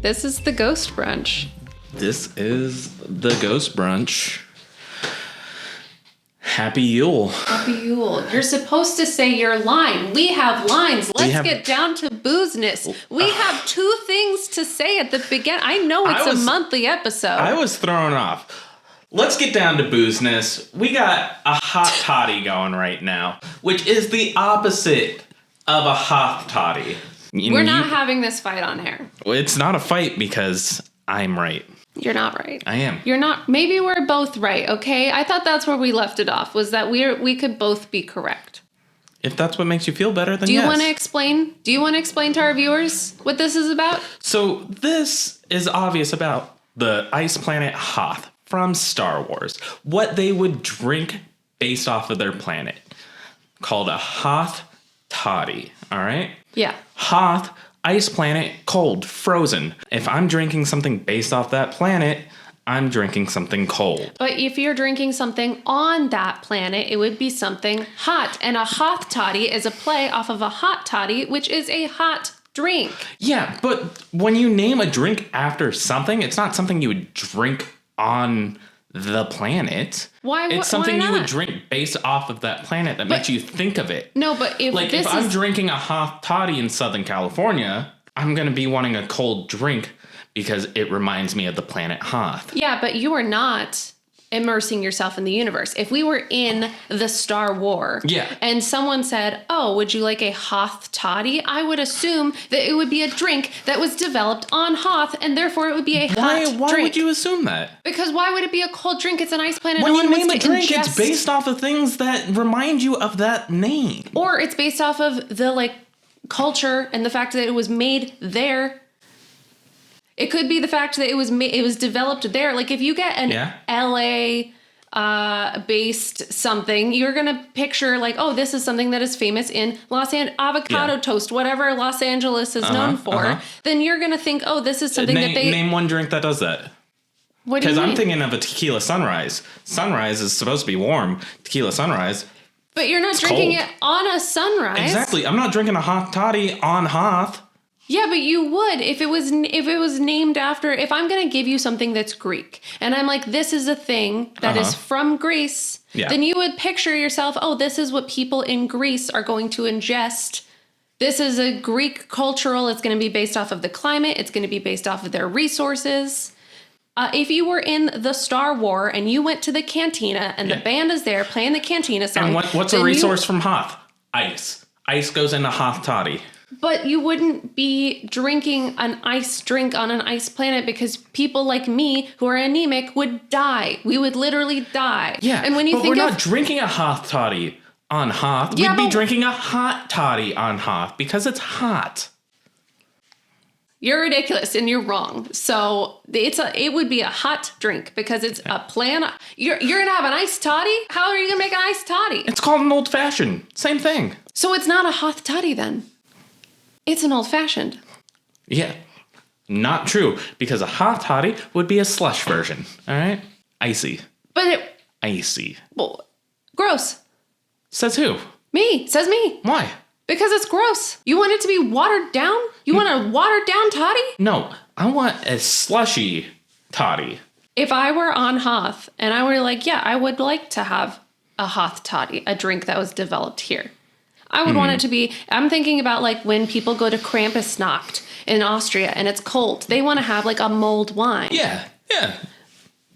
This is the Ghost Brunch. This is the Ghost Brunch. Happy Yule. Happy Yule. You're supposed to say your line. We have lines. Let's get down to boozeness. We have two things to say at the beginning. I know it's a monthly episode. I was thrown off. Let's get down to boozeness. We got a Hoth Toddy going right now, which is the opposite of a Hoth Toddy. We're not having this fight on air. Well, it's not a fight because I'm right. You're not right. I am. You're not. Maybe we're both right, okay? I thought that's where we left it off, was that we could both be correct. If that's what makes you feel better, then yes. yes. Do you want to explain to our viewers what this is about? So this is obvious about the ice planet Hoth from Star Wars. What they would drink based off of their planet. Called a Hoth Toddy, all right? Yeah. Hoth, ice planet, cold, frozen. If I'm drinking something based off that planet, I'm drinking something cold. But if you're drinking something on that planet, it would be something hot. And a Hoth Toddy is a play off of a hot toddy, which is a hot drink. Yeah, but when you name a drink after something, it's not something you would drink on the planet. Why? It's something you would drink based off of that planet that makes you think of it. No, but if I'm drinking a Hoth Toddy in Southern California, I'm going to be wanting a cold drink because it reminds me of the planet Hoth. Yeah, but you are not immersing yourself in the universe. If we were in the Star War, and someone said, "Oh, would you like a Hoth Toddy?" I would assume that it would be a drink that was developed on Hoth, and therefore it would be a hot drink. Why would you assume that? Because why would it be a cold drink? It's an ice planet. When you name a drink, it's based off of things that remind you of that name. Or it's based off of the culture and the fact that it was made there. It could be the fact that it was developed there. Like if you get an LA based something, you're gonna picture this is something that is famous in avocado toast, whatever Los Angeles is known for. Then you're gonna think, oh, this is something that they name one drink that does that. What do you mean? Because I'm thinking of a tequila sunrise. Sunrise is supposed to be warm. Tequila sunrise. But you're not drinking it on a sunrise. Exactly. I'm not drinking a Hoth Toddy on Hoth. Yeah, but you would if it was named after. If I'm going to give you something that's Greek, and I'm like, this is a thing that is from Greece, then you would picture yourself, oh, this is what people in Greece are going to ingest. This is a Greek cultural. It's going to be based off of the climate. It's going to be based off of their resources. If you were in the Star War and you went to the cantina and the band is there playing the cantina song. And what's a resource from Hoth? Ice. Ice goes into Hoth Toddy. But you wouldn't be drinking an ice drink on an ice planet because people like me who are anemic would die. We would literally die. Yeah, and when you we're not drinking a Hoth Toddy on Hoth. We'd be drinking a hot toddy on Hoth because it's hot. You're ridiculous and you're wrong. So it would be a hot drink because it's a plan. You're gonna have an iced toddy? How are you gonna make an iced toddy? It's called an old fashioned. Same thing. So it's not a Hoth Toddy then. It's an old fashioned. Yeah. Not true, because a Hoth Toddy would be a slush version. All right? Icy. Icy. Well, gross. Says who? Me. Says me. Why? Because it's gross. You want it to be watered down? You want a watered down toddy? No, I want a slushy toddy. If I were on Hoth and I were like, yeah, I would like to have a Hoth Toddy, a drink that was developed here. I would want it to be, I'm thinking about when people go to Krampusnacht in Austria and it's cold. They want to have a mulled wine. Yeah.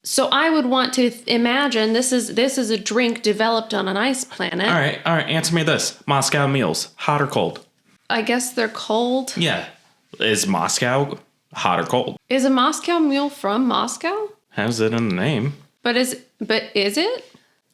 So I would want to imagine this is a drink developed on an ice planet. All right. Answer me this. Moscow meals, hot or cold? I guess they're cold. Yeah. Is Moscow hot or cold? Is a Moscow mule from Moscow? Has it in the name. But is it?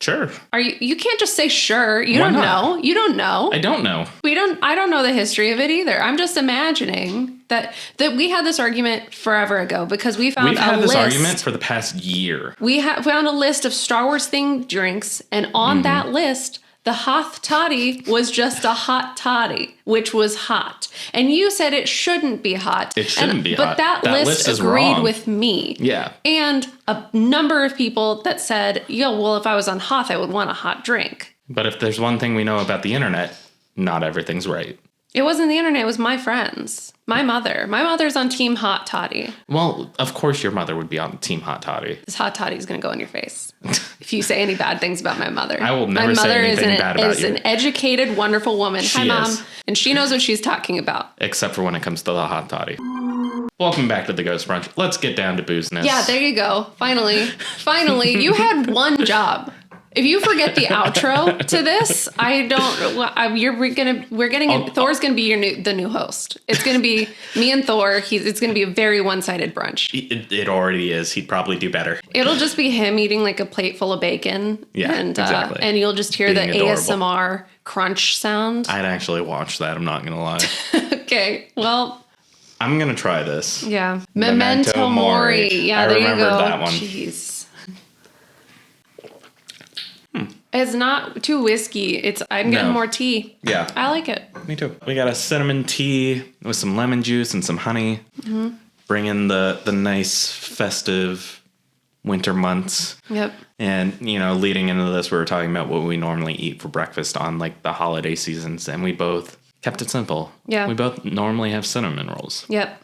Sure. You can't just say sure. You don't know. You don't know. I don't know. I don't know the history of it either. I'm just imagining that we had this argument forever ago because we've had this argument for the past year. We found a list of Star Wars themed drinks, and on that list, the Hoth Toddy was just a hot toddy, which was hot. And you said it shouldn't be hot. It shouldn't be hot. But that list agreed with me. Yeah. And a number of people that said, if I was on Hoth, I would want a hot drink. But if there's one thing we know about the internet, not everything's right. It wasn't the internet. It was my friends. My mother. My mother's on Team Hoth Toddy. Well, of course your mother would be on Team Hoth Toddy. This Hoth Toddy is going to go in your face if you say any bad things about my mother. I will never say anything bad about you. My mother is an educated, wonderful woman. Hi, Mom. And she knows what she's talking about. Except for when it comes to the Hoth Toddy. Welcome back to the Ghost Brunch. Let's get down to boozeness. Yeah, there you go. Finally. You had one job. If you forget the outro to this, Thor's gonna be the new host. It's gonna be me and Thor. It's gonna be a very one-sided brunch. It already is. He'd probably do better. It'll just be him eating like a plate full of bacon. Yeah, exactly. And you'll just hear Being the adorable. ASMR crunch sound. I'd actually watch that. I'm not gonna lie. Okay, well, I'm gonna try this. Yeah, Memento Mori. Yeah, there you go. I remembered that one. Jeez. It's not too whiskey. I'm getting more tea. Yeah. I like it. Me too. We got a cinnamon tea with some lemon juice and some honey. Mm-hmm. Bring in the nice festive winter months. Yep. And, leading into this, we were talking about what we normally eat for breakfast on like the holiday seasons. And we both kept it simple. Yeah. We both normally have cinnamon rolls. Yep.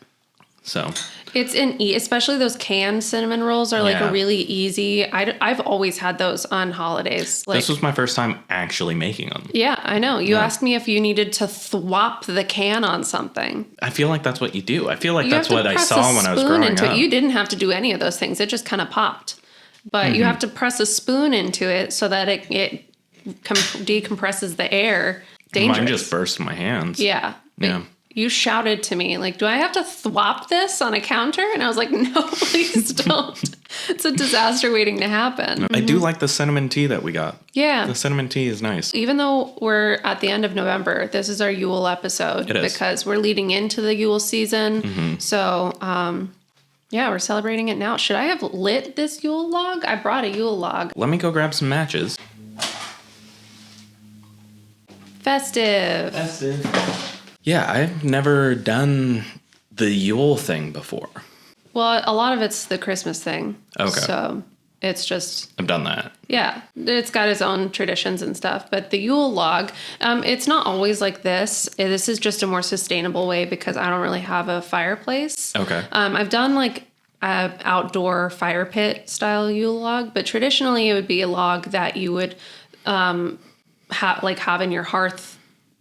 So it's especially those canned cinnamon rolls are like really easy. I've always had those on holidays. Like, this was my first time actually making them. Yeah, I know. You asked me if you needed to thwop the can on something. I feel like that's what you do. I feel like that's what I saw when I was growing up. You didn't have to do any of those things. It just kind of popped. But you have to press a spoon into it so that it decompresses the air. Dangerous. Mine just burst in my hands. Yeah. Yeah. You shouted to me, like, do I have to thwop this on a counter? And I was like, no, please don't. It's a disaster waiting to happen. I do like the cinnamon tea that we got. Yeah. The cinnamon tea is nice. Even though we're at the end of November, this is our Yule episode. It is. Because we're leading into the Yule season. Mm-hmm. So, we're celebrating it now. Should I have lit this Yule log? I brought a Yule log. Let me go grab some matches. Festive. Yeah, I've never done the Yule thing before. Well, a lot of it's the Christmas thing. Okay. So it's just... I've done that. Yeah. It's got its own traditions and stuff. But the Yule log, it's not always like this. This is just a more sustainable way because I don't really have a fireplace. Okay. I've done like a outdoor fire pit style Yule log. But traditionally it would be a log that you would have in your hearth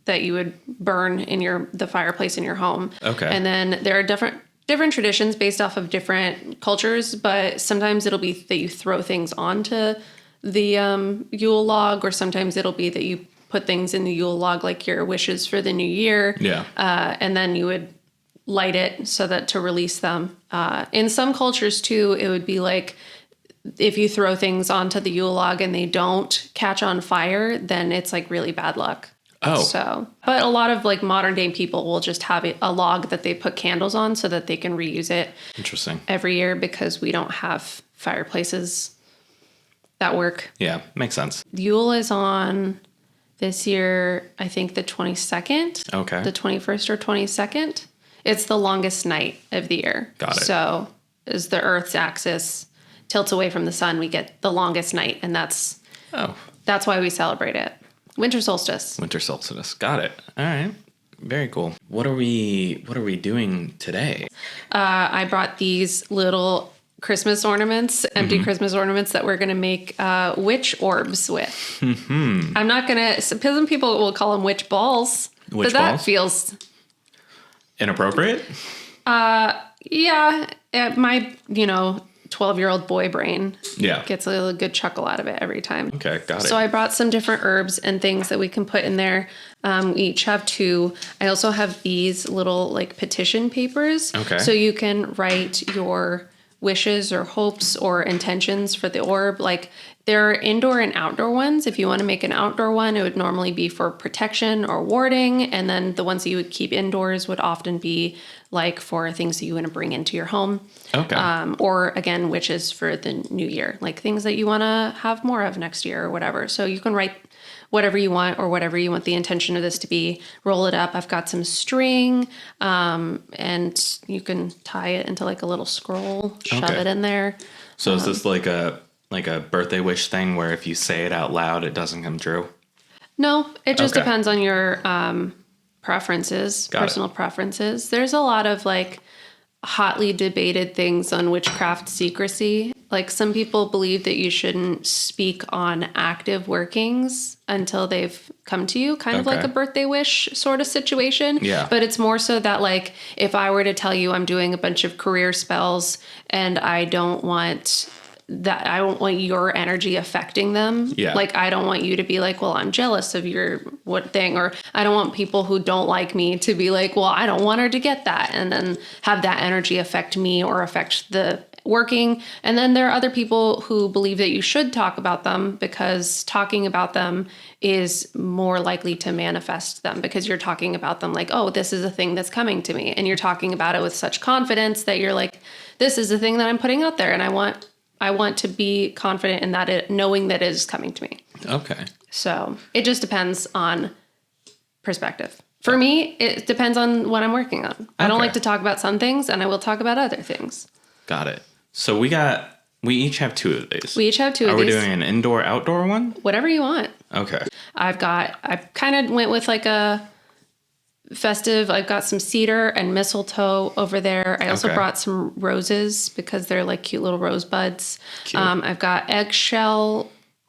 that you would burn in the fireplace in your home. Okay. And then there are different traditions based off of different cultures, but sometimes it'll be that you throw things onto the Yule log, or sometimes it'll be that you put things in the Yule log, like your wishes for the new year. Yeah. And then you would light it so that to release them. In some cultures too, it would be like, if you throw things onto the Yule log and they don't catch on fire, then it's like really bad luck. Oh. So, but a lot of like modern day people will just have a log that they put candles on so that they can reuse it. Interesting. Every year, because we don't have fireplaces that work. Yeah, makes sense. Yule is on this year, I think the 22nd. Okay. The 21st or 22nd. It's the longest night of the year. Got it. So as the Earth's axis tilts away from the sun, we get the longest night, and that's why we celebrate it. Winter solstice. Winter solstice. Got it. All right. Very cool. What are we doing today? I brought these little Christmas ornaments, empty Christmas ornaments that we're going to make witch orbs with. I'm not going to... Some people will call them witch balls. Witch balls? That feels... inappropriate? Yeah. My, 12-year-old boy brain gets a good chuckle out of it every time. Okay, got it. So I brought some different herbs and things that we can put in there. We each have 2. I also have these little like petition papers. Okay. So you can write your wishes or hopes or intentions for the orb. Like there are indoor and outdoor ones. If you want to make an outdoor one, it would normally be for protection or warding. And then the ones that you would keep indoors would often be like for things that you want to bring into your home. Okay. Or again, wishes for the new year, like things that you want to have more of next year or whatever. So you can write whatever you want or whatever you want the intention of this to be. Roll it up. I've got some string, and you can tie it into like a little scroll, shove it in there. So is this like a birthday wish thing where if you say it out loud, it doesn't come true? No, it just depends on your personal preferences. There's a lot of like hotly debated things on witchcraft secrecy. Like some people believe that you shouldn't speak on active workings until they've come to you, kind of like a birthday wish sort of situation. Yeah. But it's more so that like if I were to tell you I'm doing a bunch of career spells and I don't want your energy affecting them. Yeah. Like, I don't want you to be like, well, I'm jealous of your what thing. Or I don't want people who don't like me to be like, well, I don't want her to get that. And then have that energy affect me or affect the working. And then there are other people who believe that you should talk about them because talking about them is more likely to manifest them because you're talking about them like, oh, this is a thing that's coming to me. And you're talking about it with such confidence that you're like, this is the thing that I'm putting out there. And I want to be confident in that knowing that it is coming to me. Okay. So it just depends on perspective. For me, it depends on what I'm working on. I don't like to talk about some things and I will talk about other things. Got it. So we each have 2 of these. We each have 2 of these. Are we doing an indoor, outdoor one? Whatever you want. Okay. I kind of went with like a festive. I've got some cedar and mistletoe over there. I also brought some roses because they're like cute little rosebuds. Cute. I've got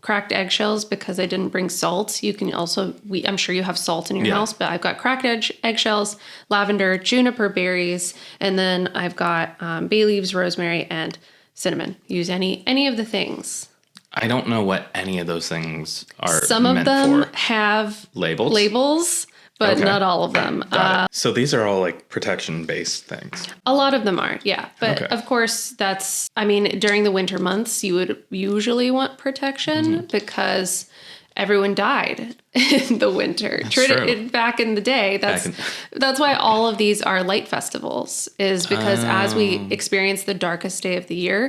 cracked eggshells because I didn't bring salt. You can also, I'm sure you have salt in your house, but I've got cracked eggshells, lavender, juniper berries, and then I've got bay leaves, rosemary, and cinnamon. Use any of the things. I don't know what any of those things are. Some of them have labels, but not all of them. So these are all like protection-based things. A lot of them are, yeah. But of course, during the winter months, you would usually want protection because everyone died in the winter. That's true. Back in the day, that's why all of these are light festivals, is because as we experience the darkest day of the year,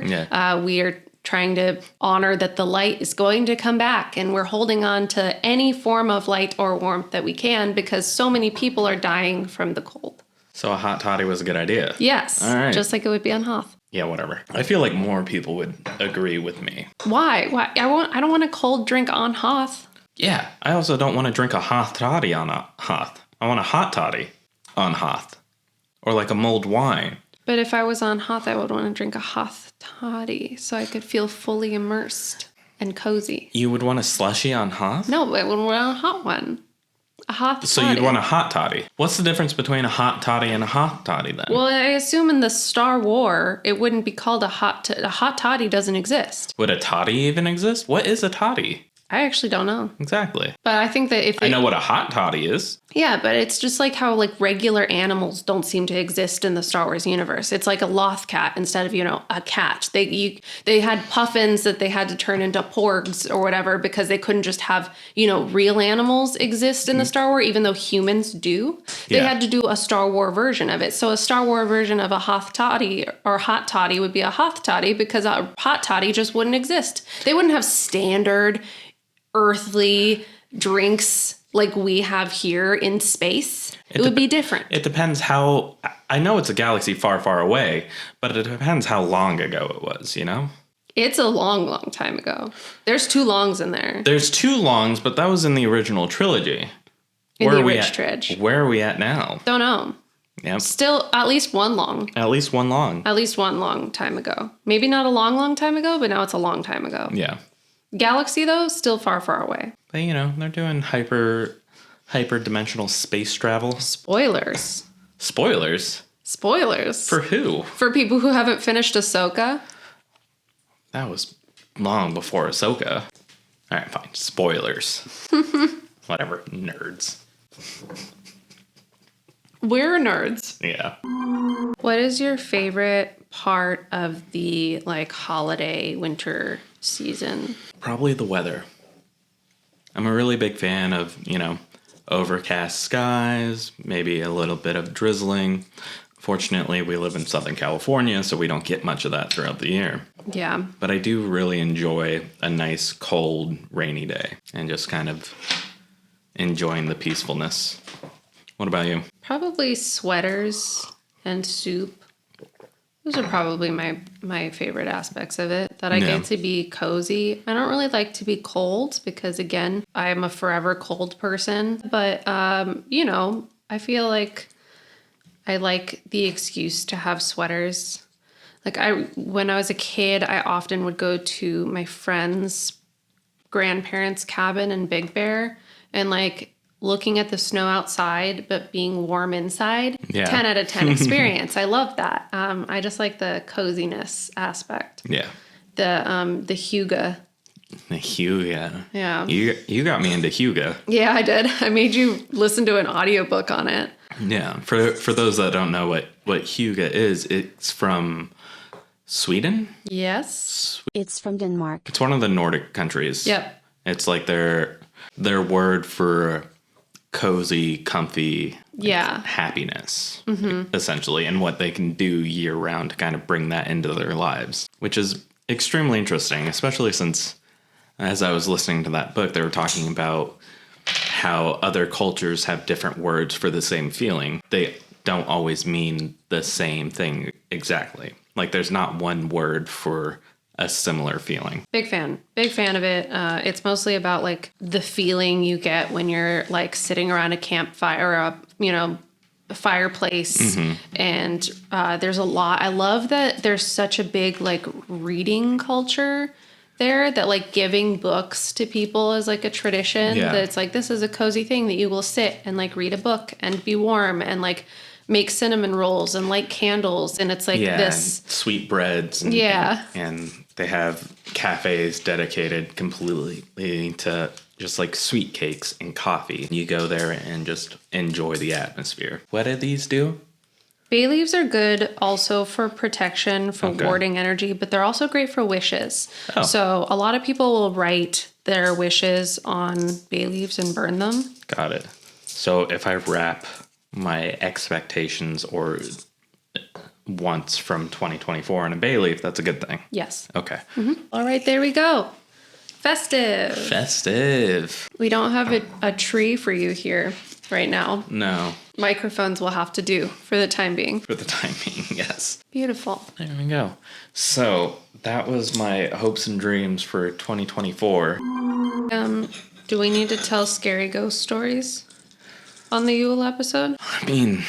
we are trying to honor that the light is going to come back, and we're holding on to any form of light or warmth that we can because so many people are dying from the cold. So a hot toddy was a good idea. Yes. All right. Just like it would be on Hoth. Yeah, whatever. I feel like more people would agree with me. Why? I don't want a cold drink on Hoth. Yeah. I also don't want to drink a Hoth Toddy on a Hoth. I want a hot toddy on Hoth. Or like a mulled wine. But if I was on Hoth, I would want to drink a Hoth Toddy so I could feel fully immersed and cozy. You would want a slushie on Hoth? No, I would want a hot one. A Hoth Toddy. So you'd want a hot toddy. What's the difference between a hot toddy and a Hoth Toddy then? Well, I assume in the Star War, it wouldn't be called a hot toddy doesn't exist. Would a toddy even exist? What is a toddy? I actually don't know. Exactly. But I think that I know what a hot toddy is. Yeah, but it's just like how like regular animals don't seem to exist in the Star Wars universe. It's like a loth cat instead of, a cat. They had puffins that they had to turn into porgs or whatever because they couldn't just have, real animals exist in the Star Wars, even though humans do. They had to do a Star Wars version of it. So a Star Wars version of a Hoth Toddy or hot toddy would be a Hoth Toddy because a hot toddy just wouldn't exist. They wouldn't have standard earthly drinks like we have here in space. It would be different. It depends how... I know it's a galaxy far, far away, but it depends how long ago it was, It's a long, long time ago. There's 2 longs in there. There's 2 longs, but that was in the original trilogy. In the Rich Tridge. Where are we at now? Don't know. Yep. Still, at least one long. At least one long. At least one long time ago. Maybe not a long, long time ago, but now it's a long time ago. Yeah. Galaxy, though, still far, far away. But, they're doing hyper-dimensional space travel. Spoilers. Spoilers? Spoilers. For who? For people who haven't finished Ahsoka. That was long before Ahsoka. All right, fine. Spoilers. Whatever. Nerds. We're nerds. Yeah. What is your favorite part of the, holiday winter season? Probably the weather. I'm a really big fan of, overcast skies, maybe a little bit of drizzling. Fortunately, we live in Southern California, so we don't get much of that throughout the year. Yeah. But I do really enjoy a nice, cold, rainy day and just kind of enjoying the peacefulness. What about you? Probably sweaters and soup. Those are probably my favorite aspects of it, that I get to be cozy. I don't really like to be cold because, again, I am a forever cold person. But, I feel like I like the excuse to have sweaters. Like when I was a kid, I often would go to my friend's grandparents' cabin in Big Bear and like looking at the snow outside, but being warm inside. Yeah. 10 out of 10 experience. I love that. I just like the coziness aspect. Yeah. The Huga. The Huga. Yeah. You got me into Huga. Yeah, I did. I made you listen to an audiobook on it. Yeah. For those that don't know what Huga is, it's from Sweden? Yes. It's from Denmark. It's one of the Nordic countries. Yep. It's like their word for cozy, comfy happiness, essentially, and what they can do year round to kind of bring that into their lives, which is extremely interesting, especially since as I was listening to that book, they were talking about how other cultures have different words for the same feeling. They don't always mean the same thing exactly. Like there's not one word for a similar feeling. Big fan of it. It's mostly about like the feeling you get when you're like sitting around a campfire or a fireplace. And there's a lot. I love that there's such a big like reading culture there, that like giving books to people is like a tradition. That it's like, this is a cozy thing that you will sit and like read a book and be warm and like make cinnamon rolls and light candles, and it's like this sweet breads and, and they have cafes dedicated completely to just like sweet cakes and coffee. You go there and just enjoy the atmosphere. What do these do? Bay leaves are good also for protection, for warding energy, but they're also great for wishes. So a lot of people will write their wishes on bay leaves and burn them. Got it. So if I wrap my expectations or wants from 2024 in a bay leaf, that's a good thing. Yes. Okay. All right, there we go. Festive. We don't have a tree for you here right now. No. Microphones will have to do for the time being. For the time being, yes. Beautiful. There we go. So that was my hopes and dreams for 2024. Do we need to tell scary ghost stories on the Yule episode? I mean,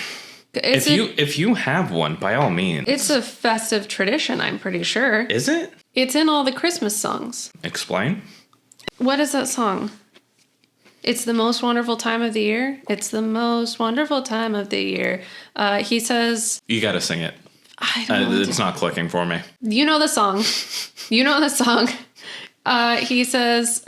if you have one, by all means. It's a festive tradition, I'm pretty sure. Is it? It's in all the Christmas songs. Explain. What is that song? It's the most wonderful time of the year. It's the most wonderful time of the year. He says... You gotta sing it. I don't know. It's not clicking for me. You know the song. He says...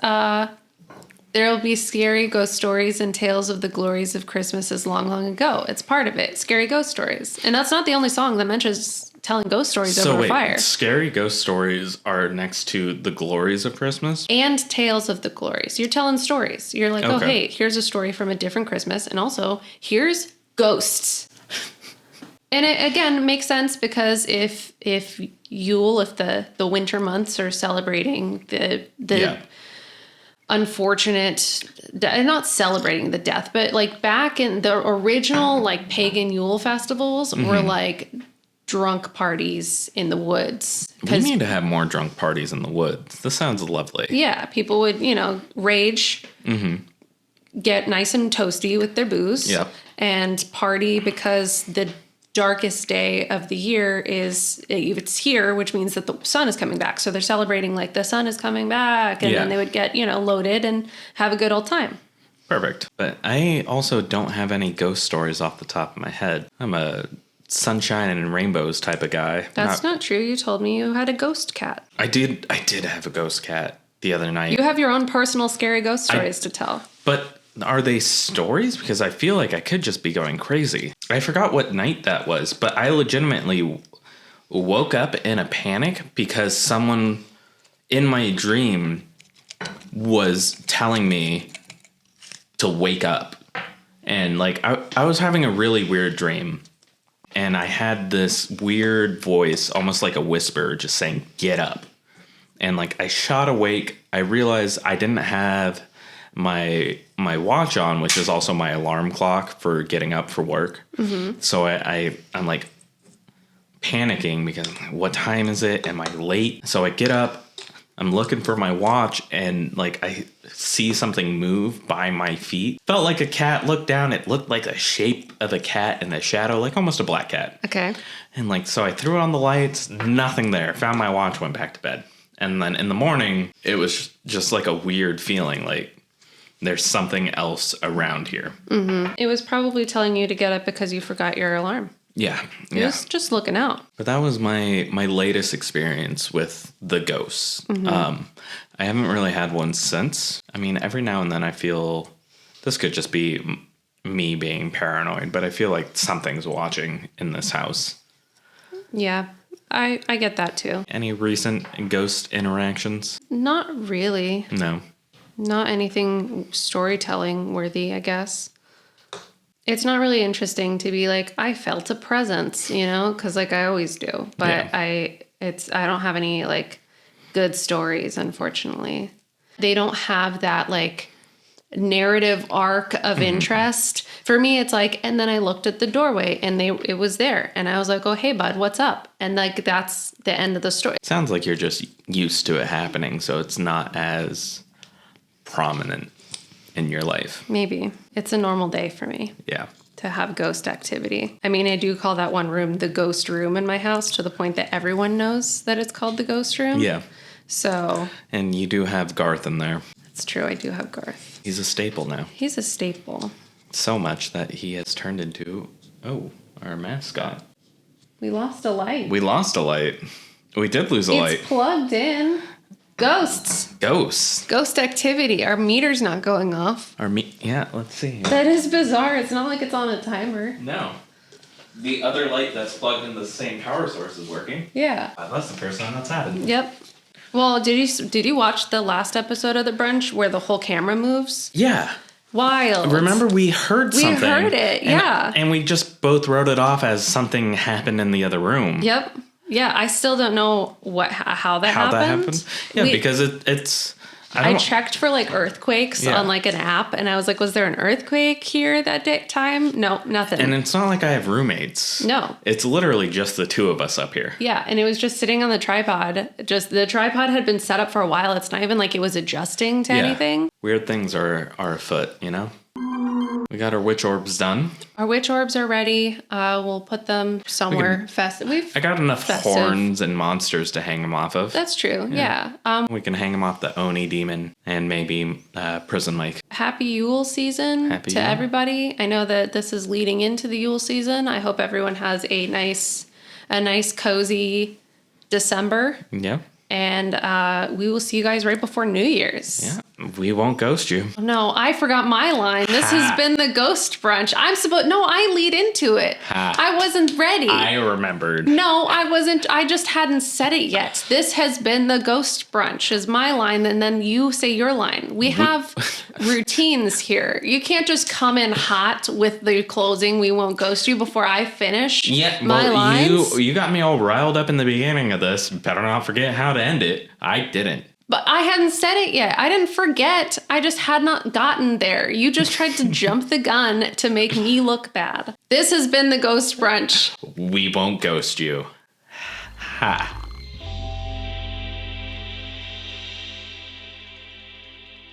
There will be scary ghost stories and tales of the glories of Christmases long, long ago. It's part of it. Scary ghost stories. And that's not the only song that mentions telling ghost stories over fire. Scary ghost stories are next to the glories of Christmas? And tales of the glories. You're telling stories. You're like, oh, hey, here's a story from a different Christmas. And also, here's ghosts. And it, again, makes sense because if Yule, if the winter months are celebrating the unfortunate, not celebrating the death, but like back in the original like pagan Yule festivals were like drunk parties in the woods. We need to have more drunk parties in the woods. This sounds lovely. Yeah, people would, rage, get nice and toasty with their booze, and party because the darkest day of the year it's here, which means that the sun is coming back. So they're celebrating like the sun is coming back, and then they would get, loaded and have a good old time. Perfect. But I also don't have any ghost stories off the top of my head. I'm a sunshine and rainbows type of guy. That's not true. You told me you had a ghost cat. I did have a ghost cat the other night. You have your own personal scary ghost stories to tell. But are they stories? Because I feel like I could just be going crazy. I forgot what night that was, but I legitimately woke up in a panic because someone in my dream was telling me to wake up. And like I was having a really weird dream, and I had this weird voice, almost like a whisper, just saying, "Get up." And like I shot awake. I realized I didn't have my watch on, which is also my alarm clock for getting up for work. So I'm like panicking because what time is it? Am I late? So I get up, I'm looking for my watch, and like I see something move by my feet. Felt like a cat. Looked down. It looked like a shape of a cat in the shadow, like almost a black cat. Okay. And like, so I threw on the lights. Nothing there. Found my watch. Went back to bed. And then in the morning, it was just like a weird feeling, like there's something else around here. Mm-hmm. It was probably telling you to get up because you forgot your alarm. Yeah. It was just looking out. But that was my latest experience with the ghosts. Mm-hmm. I haven't really had one since. I mean, every now and then I feel this could just be me being paranoid, but I feel like something's watching in this house. Yeah, I get that too. Any recent ghost interactions? Not really. No. Not anything storytelling worthy, I guess. It's not really interesting to be like, I felt a presence, you know, because like I always do. But yeah. I don't have any like good stories, unfortunately. They don't have that like narrative arc of interest. For me, it's like, and then I looked at the doorway and it was there. And I was like, oh, hey, bud, what's up? And like, that's the end of the story. Sounds like you're just used to it happening, so it's not as prominent in your life. Maybe. It's a normal day for me. Yeah. To have ghost activity. I mean, I do call that one room the ghost room in my house, to the point that everyone knows that it's called the ghost room. Yeah. So. And you do have Garth in there. It's true. I do have Garth. He's a staple now. He's a staple. So much that he has turned into, our mascot. We lost a light. We lost a light. We did lose a light. It's plugged in. Ghosts. Ghost activity. Our meter's not going off. Yeah, let's see. That is bizarre. It's not like it's on a timer. No. The other light that's plugged in the same power source is working. Yeah. That's the first time that's happened. Yep. Well, did you watch the last episode of The Brunch where the whole camera moves? Yeah. Wild. Remember we heard something. We heard it, yeah. And we just both wrote it off as something happened in the other room. Yep. Yeah, I still don't know how that happened. Yeah, because it's... I checked for like earthquakes on like an app, and I was like, was there an earthquake here that time? No, nothing. And it's not like I have roommates. No. It's literally just the two of us up here. Yeah, and it was just sitting on the tripod. Just the tripod had been set up for a while. It's not even like it was adjusting to anything. Weird things are afoot, you know? We got our witch orbs done. Our witch orbs are ready. We'll put them somewhere festive. I got enough horns and monsters to hang them off of. That's true, yeah. We can hang them off the Oni demon and maybe Prison Mike. Happy Yule season to everybody. I know that this is leading into the Yule season. I hope everyone has a nice cozy December. Yeah. And we will see you guys right before New Year's. Yeah. We won't ghost you. No, I forgot my line. This has been the Ghost Brunch. I lead into it. I wasn't ready. I remembered. No, I wasn't. I just hadn't said it yet. This has been the Ghost Brunch is my line, and then you say your line. We have routines here. You can't just come in hot with the closing. We won't ghost you before I finish my lines. You got me all riled up in the beginning of this. Better not forget how to end it. I didn't. But I hadn't said it yet. I didn't forget. I just had not gotten there. You just tried to jump the gun to make me look bad. This has been the Ghost Brunch. We won't ghost you. Ha.